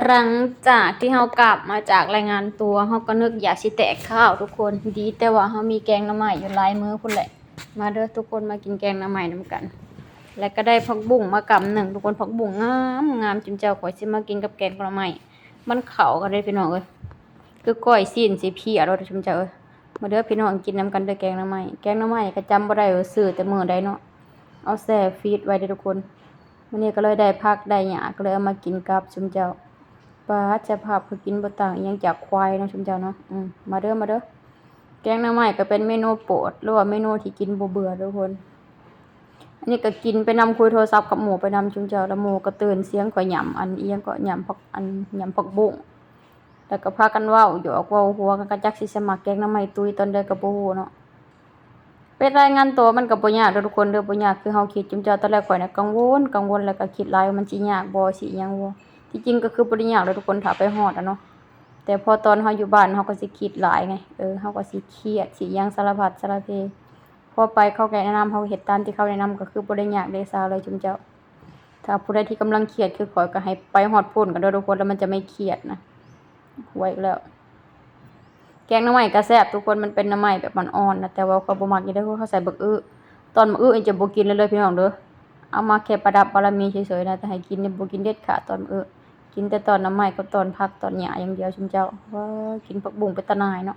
หลังจากที่เรากลับมาจากรายงานตัวเราก็นึกอยากสิแตกข้าวทุกคนดีแต่ว่าเรามีแกงหน่อไม้อยู่หลายมื้อพุ่นแหละมาเด้อทุกคนมากินแกงหน่อไม้นำกันแล้วก็ได้ผักบุ้งมากำหนึ่งทุกคนผักบุ้งงามจิ้มแจ่วข่อยสิมากินกับแกงหน่อไม้มันเข้ากันได้พี่น้องเอ้ยคือก้อยซีนสิเพียเราจิ้มแจ่วเอ้ยมาเด้อพี่น้องกินนำกันเด้อแกงหน่อไม้ก็จำบ่ได้ว่าซื้อแต่มื้อใดเนาะเอาแช่ฟรีซไว้เด้อทุกคนมื้อนี้ก็เลยได้ผักได้หญ้าก็เลยเอามากินกับจิ้มแจ่ว ปลาจะภาพคือกินบ่ต่างอิหยังจากควายเนาะชุมเจ้าเนาะมาเด้อแกงหน่อไม้ก็เป็นเมนูโปรดหรือว่าเมนูที่กินบ่เบื่อทุกคนอันนี้ก็กินไปนำคุยโทรศัพท์กับหมู่ไปนำชุมเจ้าแล้วหมู่ก็ตื่นเสียงข่อยหยำอันอีหยังก็หยำผักหยำผักบุ้งแล้วก็พากันเว้าหยอกเว้าหัวกันก็จักสิสมัครแกงหน่อไม้ตุยตอนใดก็บ่ฮู้เนาะเป็นรายงานตัวมันก็บ่ยากเด้อทุกคนเด้อบ่ยากคือเฮาคิดชุมเจ้าตอนแรกข่อยน่ะกังวลแล้วก็คิดหลายว่ามันสิยากบ่สิอิหยังบ่ ที่จริงก็คือบ่ได้ยากเลยทุกคนถ้าไปฮอดอะเนาะแต่พอตอนเฮาอยู่บ้านเฮาก็สิคิดหลายไงเฮาก็สิเครียดสิหยังสารพัดสารเพพอไปเขาก็แนะนำเฮาเฮ็ดตามที่เขาแนะนำก็คือบ่ได้ยากได้ซาเลยจุมเจ้าถ้าผู้ใดที่กำลังเครียดคือข้อยก็ให้ไปฮอดพุ่นกันเด้อทุกคนแล้วมันจะไม่เครียดนะไว้อีกแล้วแกงหน่อไม้ก็แซ่บทุกคนมันเป็นหน่อไม้แบบอ่อนๆนะแต่ว่าข้อยบ่มักอีเด้อเพราะเขาใส่บักอื้อตอนบักอื้อจะบ่กินเลยพี่น้องเด้อเอามาแค่ประดับบารมีเฉยๆนะแต่ให้กินนี่บ่กินเด็ดขาดตอนบักอื้อ กินแต่ตอนหน่อไม้กับตอนผักตอนหญ้าอย่างเดียวชุมเจ้าว่ากินผักบุ้งเป็นตาหน่ายเนาะ